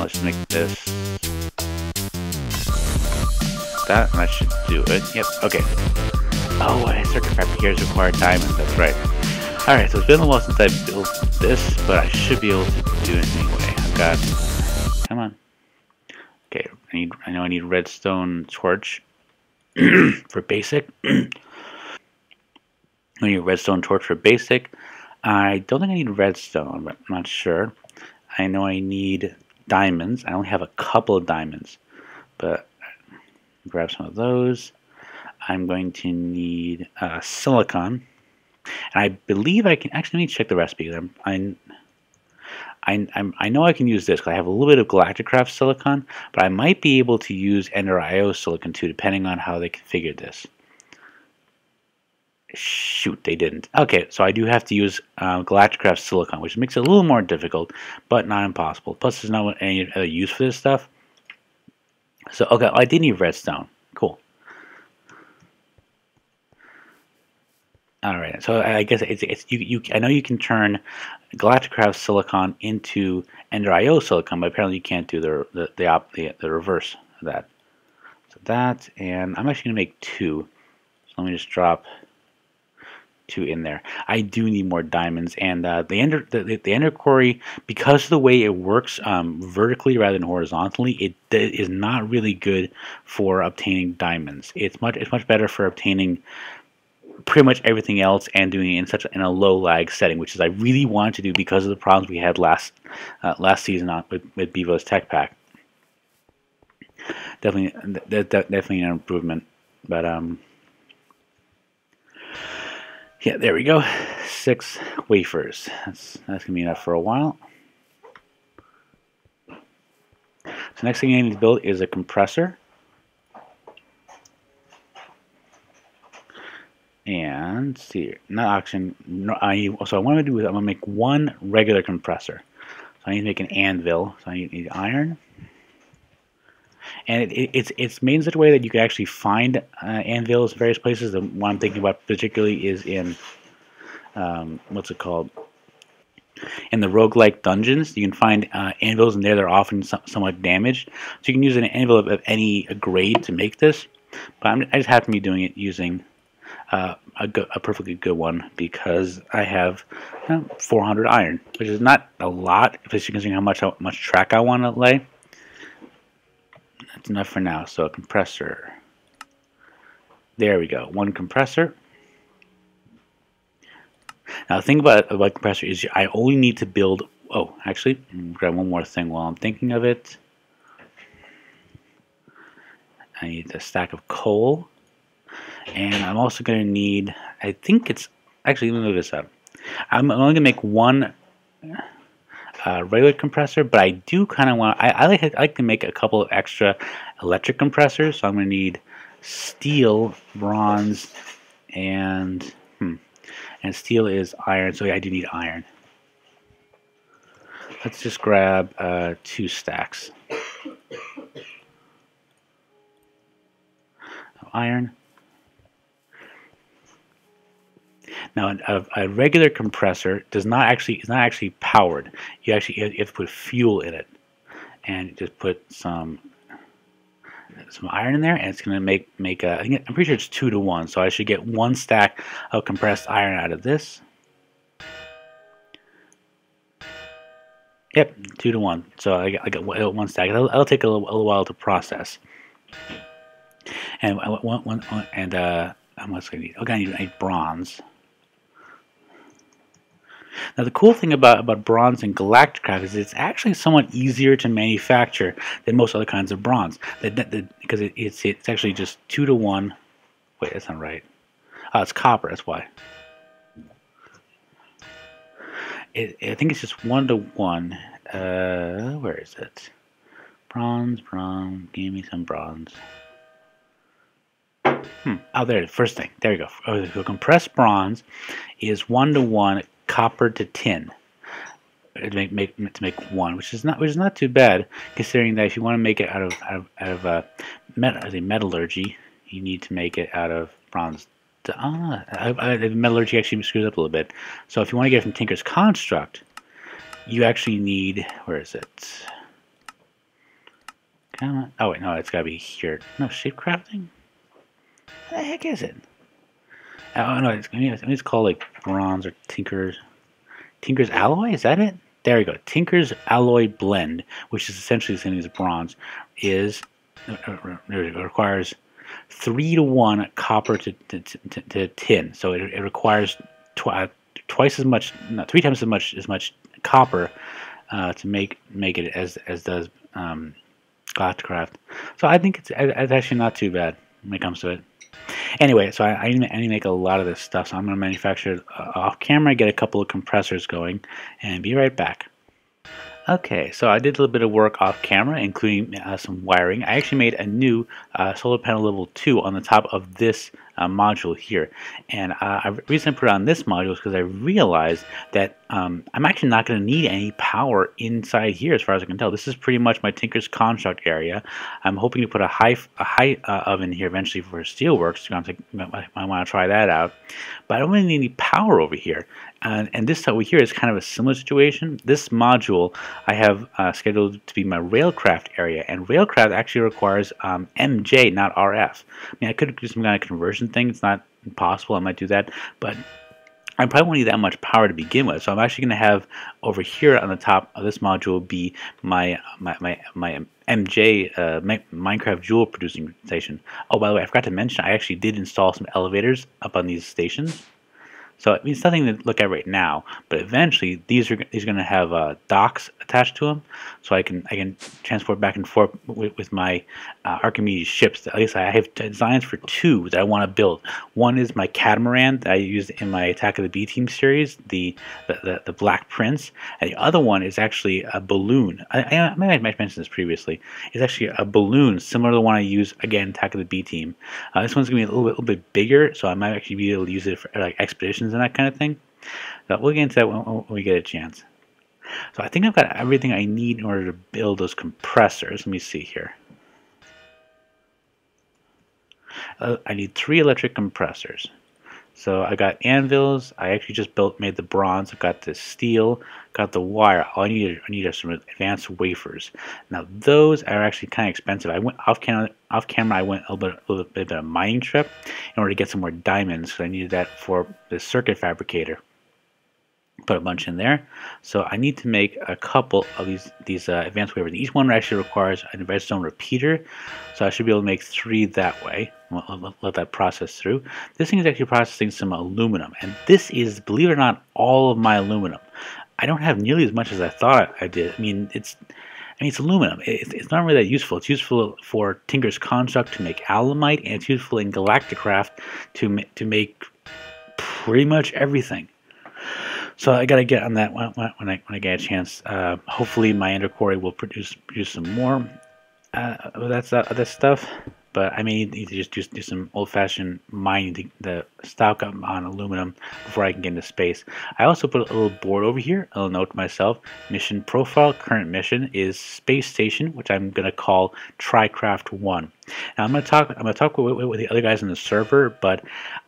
let's make this that, and that should do it. Yep, okay. Oh, I circuit fabricators require diamonds, that's right. Alright, so it's been a while since I built this, but I should be able to do it anyway. I've got, come on. Okay, I know I need redstone torch for basic. I need redstone torch for basic. I don't think I need redstone, but I'm not sure. I know I need diamonds. I only have a couple of diamonds, but grab some of those. I'm going to need silicon, and I believe I can actually. Let me check the recipe. I know I can use this because I have a little bit of Galacticraft silicon, but I might be able to use Ender IO silicon too, depending on how they configured this. Shoot, they didn't. Okay, so I do have to use Galacticraft silicon, which makes it a little more difficult, but not impossible. Plus, there's not any other use for this stuff. So, okay, I did need redstone. Cool. All right, so I guess I know you can turn Galacticraft silicon into Ender IO silicon, but apparently you can't do the reverse of that. So that, and I'm actually gonna make 2. So let me just drop 2 in there. I do need more diamonds, and the Ender Quarry, because of the way it works vertically rather than horizontally, it is not really good for obtaining diamonds. It's much better for obtaining pretty much everything else and doing it in a low lag setting, which is I really wanted to do because of the problems we had last season with Bevo's Tech Pack. Definitely an improvement, but yeah, there we go. 6 wafers. That's gonna be enough for a while. So next thing I need to build is a compressor. And let's see, not oxygen. No, so what I'm gonna do is I'm gonna make 1 regular compressor. So I need to make an anvil. So I need iron. And it's made in such a way that you can actually find anvils in various places. The one I'm thinking about particularly is in what's it called? In the roguelike dungeons, you can find anvils in there. They're often somewhat damaged, so you can use an anvil of any grade to make this. But I just happen to be doing it using a perfectly good one because I have 400 iron, which is not a lot, especially considering how much track I want to lay. That's enough for now. So a compressor. There we go. 1 compressor. Now the thing about compressor is I only need to build. Oh, actually, grab one more thing while I'm thinking of it. I need a stack of coal. And I'm also going to need, I think it's, actually, let me move this up. I'm only going to make 1 regular compressor, but I do kind of want, I like to make a couple of extra electric compressors. So I'm going to need steel, bronze, and steel is iron, so yeah, I do need iron. Let's just grab 2 stacks of iron. Now, a regular compressor is not actually powered. You have to put fuel in it, and just put some iron in there, and it's going to make a. I'm pretty sure it's 2 to 1, so I should get 1 stack of compressed iron out of this. Yep, 2 to 1. So I got 1 stack. It'll take a little while to process. And how much do I need? Okay, I need bronze. Now the cool thing about bronze in Galacticraft is it's actually somewhat easier to manufacture than most other kinds of bronze. Because it's actually just 2 to 1. Wait, that's not right. Oh, it's copper. That's why. I think it's just 1 to 1. Where is it? Bronze. Give me some bronze. Oh, there it is. First thing. There you go. So compressed bronze is 1 to 1. Copper to tin to make 1, which is not too bad, considering that if you want to make it out of metallurgy, you need to make it out of bronze. Metallurgy actually screws up a little bit. So if you want to get it from Tinker's Construct, you actually need, where is it? Oh wait, no, it's gotta be here. No, shape crafting? What the heck is it? Oh no, it's called like bronze or Tinker's Alloy. Is that it? There we go. Tinker's Alloy Blend, which is essentially the same as bronze, is it requires 3 to 1 copper to tin. So it requires twice as much, not 3 times as much copper to make it as does Galacticraft. So I think it's actually not too bad when it comes to it. Anyway, so I need to make a lot of this stuff, so I'm going to manufacture it off camera, get a couple of compressors going, and be right back. Okay, so I did a little bit of work off camera, including some wiring. I actually made a new solar panel level 2 on the top of this module here. And the reason I put it on this module is because I realized that I'm actually not going to need any power inside here as far as I can tell. This is pretty much my Tinker's Construct area. I'm hoping to put a high oven here eventually for steelworks. So I want to try that out. But I don't really need any power over here. And this over here is kind of a similar situation. This module I have scheduled to be my Railcraft area, and Railcraft actually requires MJ, not RF. I mean, I could do some kind of conversion thing. It's not impossible. I might do that, but I probably won't need that much power to begin with. So I'm actually going to have over here on the top of this module be my MJ Minecraft Jewel producing station. Oh, by the way, I forgot to mention I actually did install some elevators up on these stations. So I mean, it's nothing to look at right now, but eventually these are going to have docks attached to them, so I can transport back and forth with my Archimedes ships. At least I have designs for 2 that I want to build. One is my catamaran that I used in my Attack of the B Team series, the Black Prince, and the other one is actually a balloon. I might have mentioned this previously. It's actually a balloon similar to the one I use again Attack of the B Team. This one's going to be a little bit bigger, so I might actually be able to use it for like expeditions and that kind of thing. So we'll get into that when we get a chance. So I think I've got everything I need in order to build those compressors. Let me see here. I need 3 electric compressors. So I got anvils. I actually just made the bronze. I've got the steel, got the wire. All I need are some advanced wafers. Now those are actually kind of expensive. I went off camera. I went a little bit of a mining trip in order to get some more diamonds. So I needed that for the circuit fabricator. Put a bunch in there. So I need to make a couple of these advanced wafers. Each one actually requires a redstone repeater. So I should be able to make 3 that way. I'll let that process through. This thing is actually processing some aluminum, and this is, believe it or not, all of my aluminum. I don't have nearly as much as I thought I did. I mean, it's aluminum. It's not really that useful. It's useful for Tinker's Construct to make alumite, and it's useful in Galacticraft to make pretty much everything. So I gotta get on that when I get a chance. Hopefully my Ender Quarry will produce some more. That's that stuff. But I may need to just do some old-fashioned mining to stock up on aluminum before I can get into space. I also put a little board over here. A little note to myself: mission profile. Current mission is space station, which I'm gonna call TryCraft 1. Now I'm gonna talk with the other guys on the server, but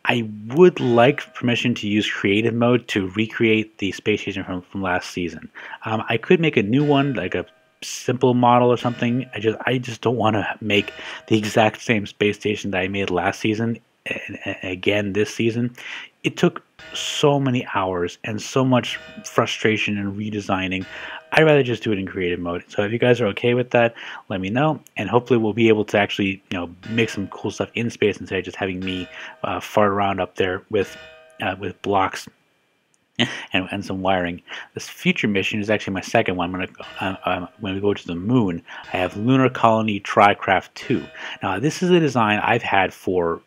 I would like permission to use creative mode to recreate the space station from last season. I could make a new one, like a simple model or something. I just don't want to make the exact same space station that I made last season and again this season. It took so many hours and so much frustration and redesigning. I'd rather just do it in creative mode. So if you guys are okay with that, let me know, and hopefully we'll be able to actually make some cool stuff in space instead of just having me fart around up there with blocks and some wiring. This future mission is actually my second one. When we go to the moon, I have Lunar Colony TryCraft 2. Now this is a design I've had for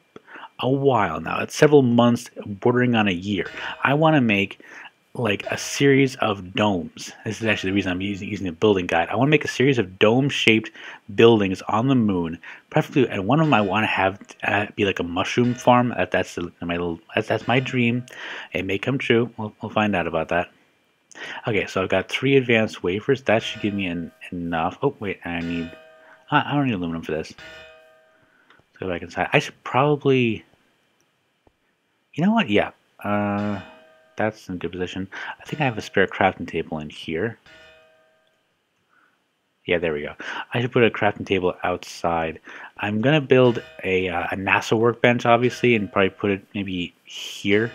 a while now. It's several months, bordering on a year. I want to make like a series of domes. This is actually the reason I'm using a building guide. I want to make a series of dome-shaped buildings on the moon, preferably, and one of them I want to have be like a mushroom farm. That's my dream. It may come true. We'll find out about that. Okay, so I've got 3 advanced wafers. That should give me enough. Oh wait, I don't need aluminum for this. So go back inside. I should probably. You know what? Yeah. That's in a good position. I think I have a spare crafting table in here. Yeah, there we go. I should put a crafting table outside. I'm gonna build a NASA workbench, obviously, and probably put it maybe here.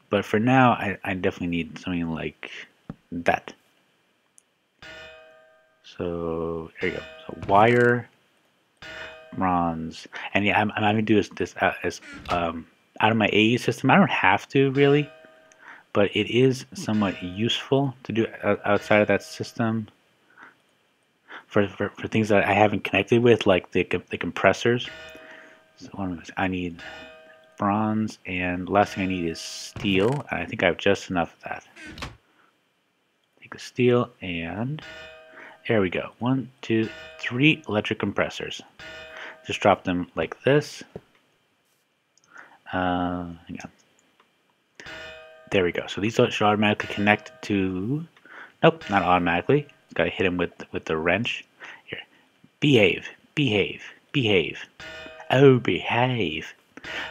But for now, I definitely need something like that. So there you go. So wire, bronze, and yeah, I'm gonna do this as out of my AE system. I don't have to really, but it is somewhat useful to do outside of that system for things that I haven't connected with, like the compressors. So I need bronze, and the last thing I need is steel. And I think I have just enough of that. Take the steel, and there we go. 1, 2, 3 electric compressors. Just drop them like this. Hang on. There we go. So these should automatically connect to. Nope, not automatically. Got to hit them with the wrench. Here, behave, behave, behave. Oh, behave.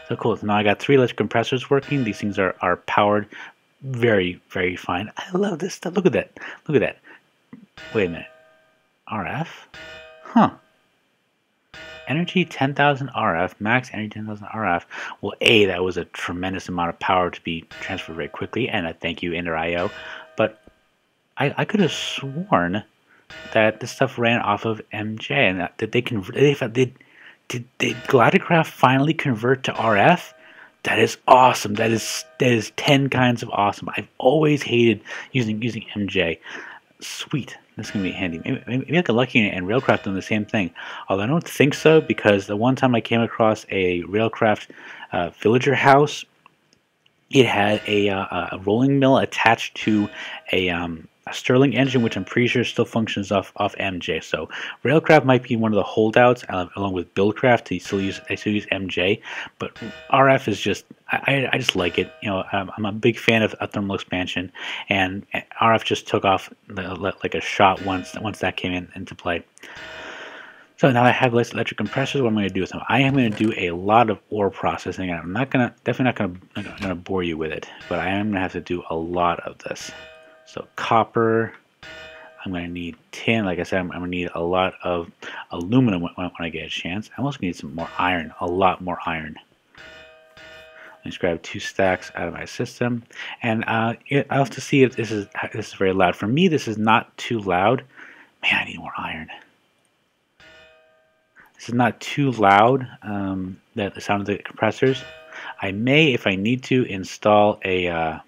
So cool. So now I got 3 electric compressors working. These things are powered very, very fine. I love this stuff. Look at that. Look at that. Wait a minute. RF? Huh. Energy 10,000 RF, max energy 10,000 RF. Well, A, that was a tremendous amount of power to be transferred very quickly, and I thank you, Ender IO. But I could have sworn that this stuff ran off of MJ, and that did Galacticraft finally convert to RF? That is awesome. That is 10 kinds of awesome. I've always hated using MJ. Sweet. That's going to be handy. Maybe I get lucky and Railcraft doing the same thing. Although I don't think so, because the one time I came across a Railcraft villager house, it had a rolling mill attached to a Stirling engine, which I'm pretty sure still functions off MJ. So Railcraft might be one of the holdouts, along with Buildcraft. I still use MJ, but RF is just I just like it. You know, I'm a big fan of thermal expansion, and RF just took off like a shot once that came into play. So now I have electric compressors. What am I going to do with them? I am going to do a lot of ore processing. I'm definitely not going to bore you with it, but I am going to have to do a lot of this. So copper, I'm going to need tin. Like I said, I'm going to need a lot of aluminum when I get a chance. I'm also going to need some more iron, a lot more iron. Let's grab 2 stacks out of my system. And I'll have to see if this is very loud. For me, this is not too loud. Man, I need more iron. This is not too loud, the sound of the compressors. I may, if I need to, install a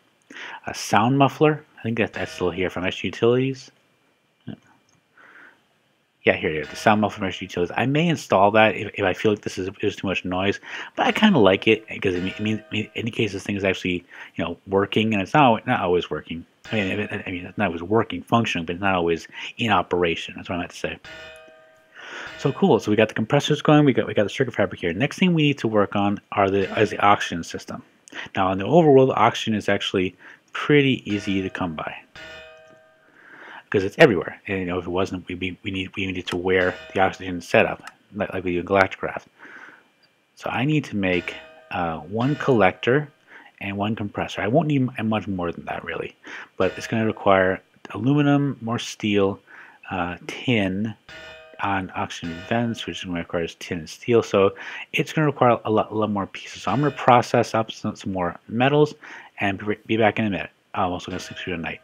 sound muffler. I think that's still here from Extra Utilities. Yeah, here it is, the sound muffler from Extra Utilities. I may install that if I feel like this is too much noise, but I kind of like it because it indicates this thing is actually, you know, working, and it's not always working. I mean, it's not always working, functioning, but it's not always in operation. That's what I meant to say. So cool. So we got the compressors going. We got the circuit fabric here. Next thing we need to work on is the oxygen system. Now, in the overworld, oxygen is actually pretty easy to come by because it's everywhere. And you know, if it wasn't, we needed to wear the oxygen setup like we do in Galacticraft. So I need to make 1 collector and 1 compressor. I won't need much more than that really, but it's going to require aluminum, more steel, tin on oxygen vents, which is going to require tin and steel. So it's going to require a lot more pieces. So I'm going to process up some more metals and be back in a minute. I'm also going to sleep through the night.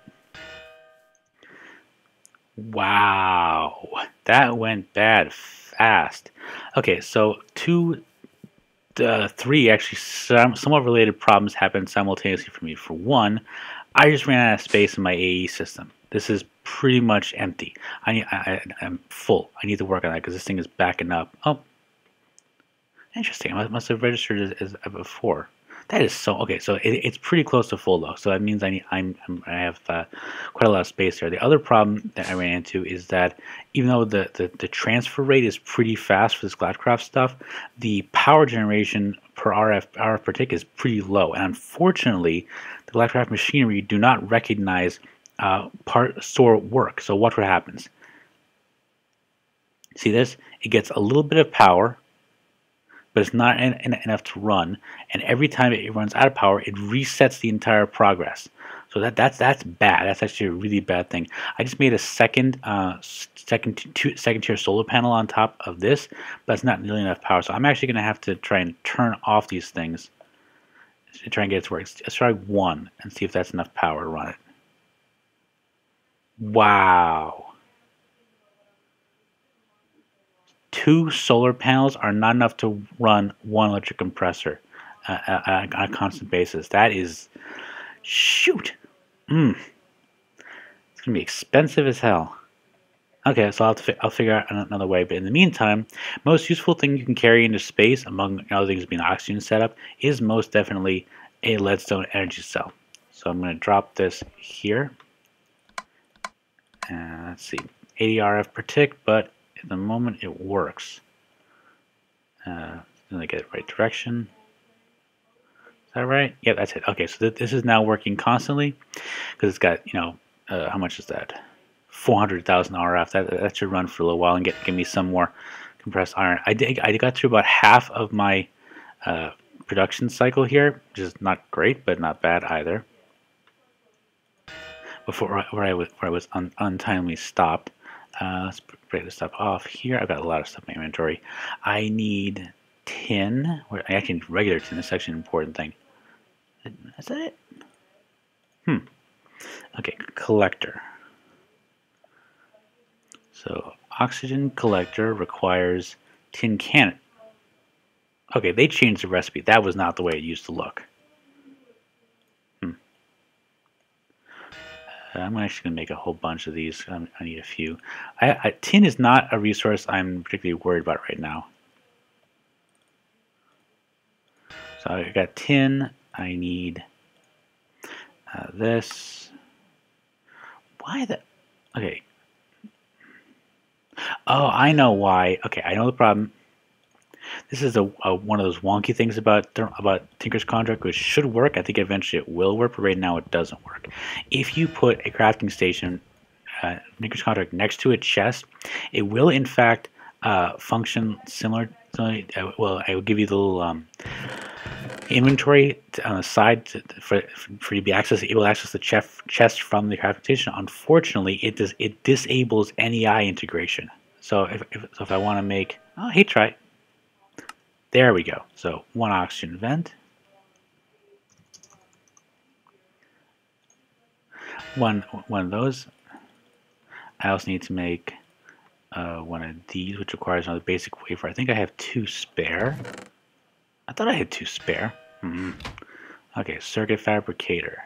Wow, that went bad fast. Okay, so 2, 3 actually somewhat related problems happened simultaneously for me. For one, I just ran out of space in my AE system. This is pretty much empty. I'm full. I need to work on that because this thing is backing up. Oh, interesting. I must have registered as before. That is so okay. So it's pretty close to full though. So that means I have quite a lot of space there. The other problem that I ran into is that even though the transfer rate is pretty fast for this Galacticraft stuff, the power generation per RF per tick is pretty low. And unfortunately, the Galacticraft machinery do not recognize part store work. So what happens? See this? It gets a little bit of power, but it's not enough to run. And every time it runs out of power, it resets the entire progress. So that's bad. That's actually a really bad thing. I just made a second tier solar panel on top of this, but it's not nearly enough power. So I'm actually going to have to try and turn off these things to try and get it to work. Let's try one and see if that's enough power to run it. Wow. 2 solar panels are not enough to run 1 electric compressor on a constant basis. That is, shoot. It's gonna be expensive as hell. Okay, so I'll figure out another way. But in the meantime, most useful thing you can carry into space, among other things being an oxygen setup, is most definitely a leadstone energy cell. So I'm going to drop this here. And let's see, 80 RF per tick, but at the moment it works. Then I get it right direction. Is that right? Yeah, that's it. Okay, so this is now working constantly because it's got, how much is that? 400,000 RF. That should run for a little while and give me some more compressed iron. I got through about half of my production cycle here, which is not great, but not bad either. Before where I was untimely stopped. Let's break this stuff off here. I've got a lot of stuff in my inventory. I need tin. I actually need regular tin. This is actually an important thing. Is that it? Okay, collector. So oxygen collector requires tin cannon. Okay, they changed the recipe. That was not the way it used to look. I'm actually going to make a whole bunch of these. I need a few. Tin is not a resource I'm particularly worried about right now. So I got tin. I need this. Why the... Okay. Oh, I know why. Okay, I know the problem. This is one of those wonky things about Tinker's Contract, which should work. I think eventually it will work, but right now it doesn't work. If you put a crafting station, Tinker's Contract, next to a chest, it will in fact function similar. Well, I will give you the little inventory on the side for you to be able to access the chest from the crafting station. Unfortunately, it disables NEI integration. So if I want to make, oh, hey, try. There we go. So 1 oxygen vent. One of those. I also need to make one of these, which requires another basic wafer. I think I have 2 spare. I thought I had 2 spare. Okay, circuit fabricator.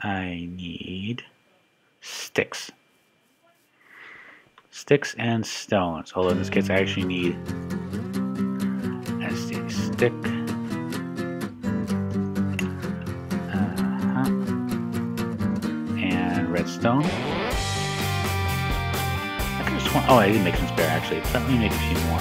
I need sticks. Sticks and stones. Although in this case I actually need stick. And redstone. I could just want, oh, I did make some spare actually. Let me make a few more.